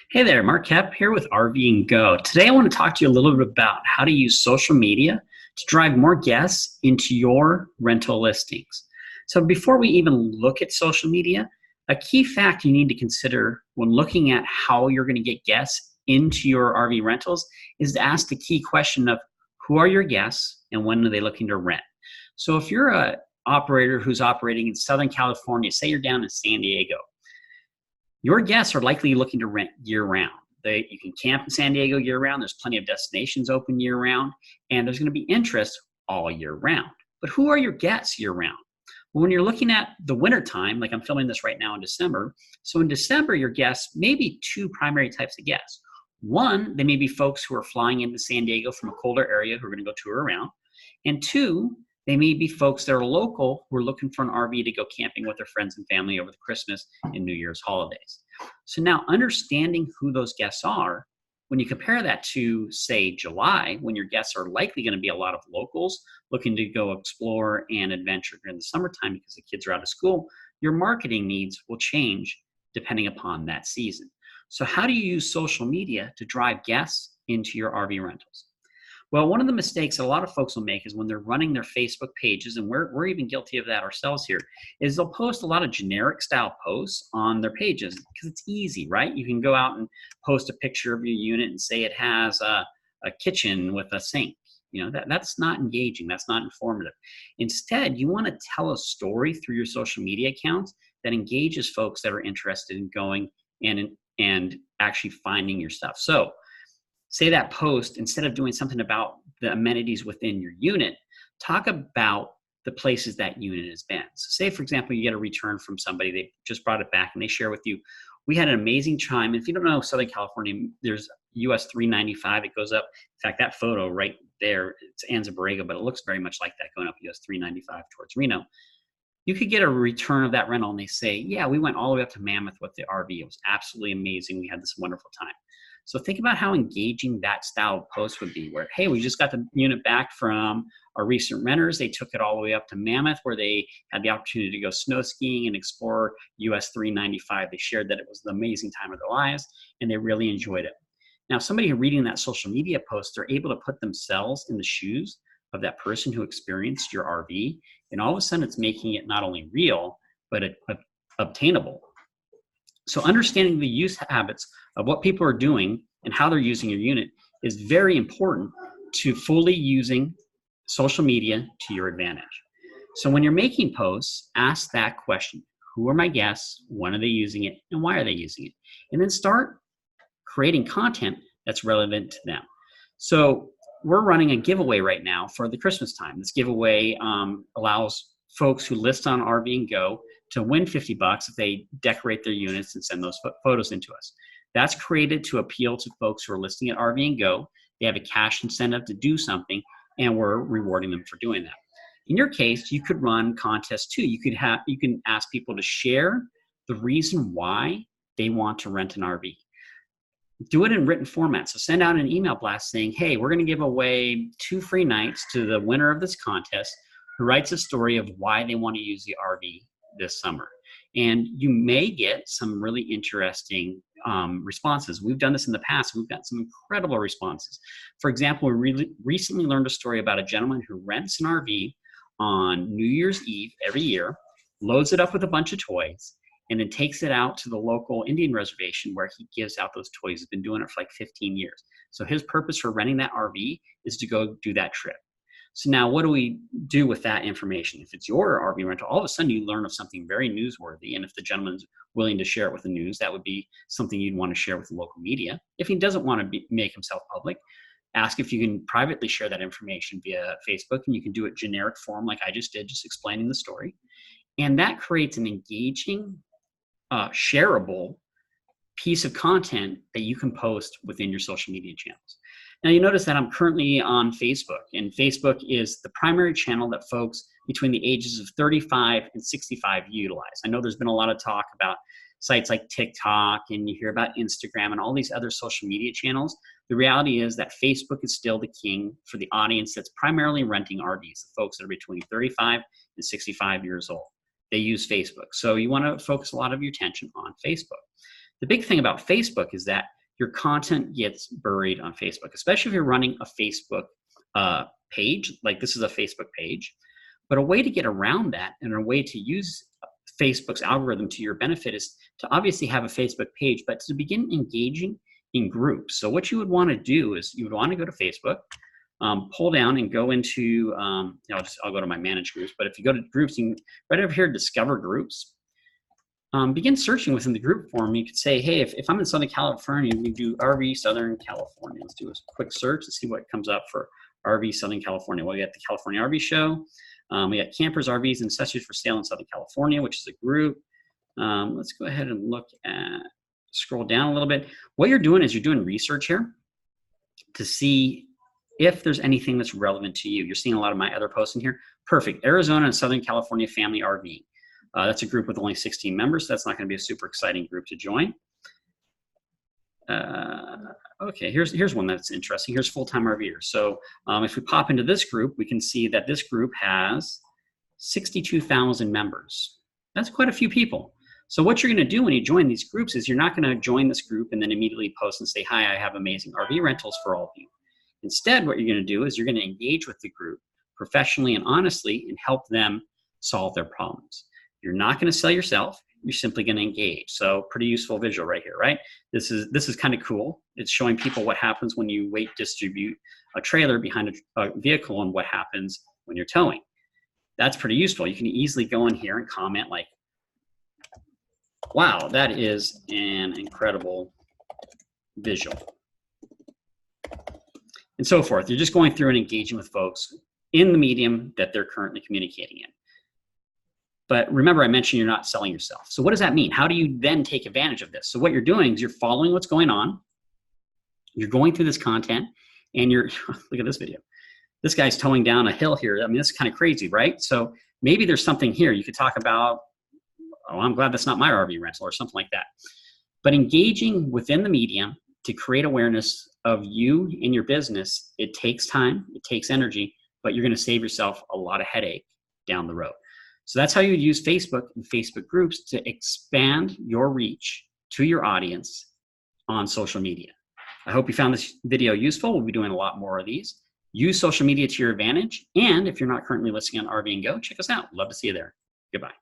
Hey there, Mark Kepp here with RV and Go. Today I want to talk to you a little bit about how to use social media to drive more guests into your rental listings. So before we even look at social media, a key fact you need to consider when looking at how you're going to get guests into your RV rentals is to ask the key question of who are your guests and when are they looking to rent? So if you're a operator who's operating in Southern California, say you're down in San Diego, your guests are likely looking to rent year round. You can camp in San Diego year round. There's plenty of destinations open year round, and there's going to be interest all year round. But who are your guests year round? Well, when you're looking at the winter time, like I'm filming this right now in December, so in December, your guests may be two primary types of guests. One, they may be folks who are flying into San Diego from a colder area who are going to go tour around. And two, they may be folks that are local who are looking for an RV to go camping with their friends and family over the Christmas and New Year's holidays. So now understanding who those guests are, when you compare that to, say, July, when your guests are likely going to be a lot of locals looking to go explore and adventure during the summertime because the kids are out of school, your marketing needs will change depending upon that season. So how do you use social media to drive guests into your RV rentals? Well, one of the mistakes that a lot of folks will make is when they're running their Facebook pages, and we're even guilty of that ourselves here, is they'll post a lot of generic style posts on their pages because it's easy, right? You can go out and post a picture of your unit and say it has a kitchen with a sink. You know, that's not engaging, that's not informative. Instead, you want to tell a story through your social media accounts that engages folks that are interested in going and actually finding your stuff. So say that post, instead of doing something about the amenities within your unit, talk about the places that unit has been. So say, for example, you get a return from somebody, they just brought it back and they share with you, we had an amazing time. If you don't know Southern California, there's US 395, it goes up. In fact, that photo right there, it's Anza Borrego, but it looks very much like that going up US 395 towards Reno. You could get a return of that rental and they say, yeah, we went all the way up to Mammoth with the RV. It was absolutely amazing. We had this wonderful time. So think about how engaging that style of post would be where, hey, we just got the unit back from our recent renters. They took it all the way up to Mammoth where they had the opportunity to go snow skiing and explore US 395. They shared that it was the amazing time of their lives and they really enjoyed it. Now, somebody reading that social media post, they're able to put themselves in the shoes of that person who experienced your RV. And all of a sudden it's making it not only real, but obtainable. So understanding the use habits of what people are doing and how they're using your unit is very important to fully using social media to your advantage. So when you're making posts, ask that question. Who are my guests? When are they using it? And why are they using it? And then start creating content that's relevant to them. So we're running a giveaway right now for the Christmas time. This giveaway allows folks who list on RV and Go to win $50 if they decorate their units and send those photos into us. That's created to appeal to folks who are listing at RV and Go. They have a cash incentive to do something, and we're rewarding them for doing that. In your case, you could run contests too. You can ask people to share the reason why they want to rent an RV. Do it in written format. So send out an email blast saying, hey, we're going to give away 2 free nights to the winner of this contest who writes a story of why they want to use the RV this summer. And you may get some really interesting responses. We've done this in the past. We've got some incredible responses. For example, we recently learned a story about a gentleman who rents an RV on New Year's Eve every year, loads it up with a bunch of toys, and then takes it out to the local Indian reservation where he gives out those toys. He's been doing it for like 15 years. So his purpose for renting that RV is to go do that trip. So now what do we do with that information? If it's your RV rental, all of a sudden you learn of something very newsworthy. And if the gentleman's willing to share it with the news, that would be something you'd want to share with the local media. If he doesn't want to make himself public, ask if you can privately share that information via Facebook, and you can do it generic form like I just did, just explaining the story. And that creates an engaging, shareable piece of content that you can post within your social media channels. Now you notice that I'm currently on Facebook, and Facebook is the primary channel that folks between the ages of 35 and 65 utilize. I know there's been a lot of talk about sites like TikTok, and you hear about Instagram and all these other social media channels. The reality is that Facebook is still the king for the audience that's primarily renting RVs, the folks that are between 35 and 65 years old. They use Facebook. So you want to focus a lot of your attention on Facebook. The big thing about Facebook is that your content gets buried on Facebook, especially if you're running a Facebook page, like this is a Facebook page. But a way to get around that and a way to use Facebook's algorithm to your benefit is to obviously have a Facebook page, but to begin engaging in groups. So what you would want to do is you would want to go to Facebook, pull down and go into, I'll go to my manage groups, but if you go to groups, you can, right over here, discover groups, begin searching within the group form. You could say, hey, if I'm in Southern California, we do RV Southern California. Let's do a quick search and see what comes up for RV Southern California. Well, we got the California RV Show. We got campers, RVs, and accessories for sale in Southern California, which is a group. Let's go ahead and look at, scroll down a little bit. What you're doing is you're doing research here to see if there's anything that's relevant to you. You're seeing a lot of my other posts in here. Perfect. Arizona and Southern California Family RV. That's a group with only 16 members. So that's not going to be a super exciting group to join. Okay, here's one that's interesting. Here's full-time RVers. So if we pop into this group, we can see that this group has 62,000 members. That's quite a few people. So what you're going to do when you join these groups is you're not going to join this group and then immediately post and say, hi, I have amazing RV rentals for all of you. Instead, what you're going to do is you're going to engage with the group professionally and honestly and help them solve their problems. You're not going to sell yourself. You're simply going to engage. So pretty useful visual right here, right? This is kind of cool. It's showing people what happens when you weight distribute a trailer behind a vehicle and what happens when you're towing. That's pretty useful. You can easily go in here and comment like, wow, that is an incredible visual. And so forth. You're just going through and engaging with folks in the medium that they're currently communicating in. But remember, I mentioned you're not selling yourself. So what does that mean? How do you then take advantage of this? So what you're doing is you're following what's going on. You're going through this content and you're, look at this video. This guy's towing down a hill here. I mean, this is kind of crazy, right? So maybe there's something here. You could talk about, oh, I'm glad that's not my RV rental or something like that. But engaging within the medium to create awareness of you and your business, it takes time, it takes energy, but you're going to save yourself a lot of headache down the road. So that's how you use Facebook and Facebook groups to expand your reach to your audience on social media. I hope you found this video useful. We'll be doing a lot more of these. Use social media to your advantage. And if you're not currently listening on RV and Go, check us out. Love to see you there. Goodbye.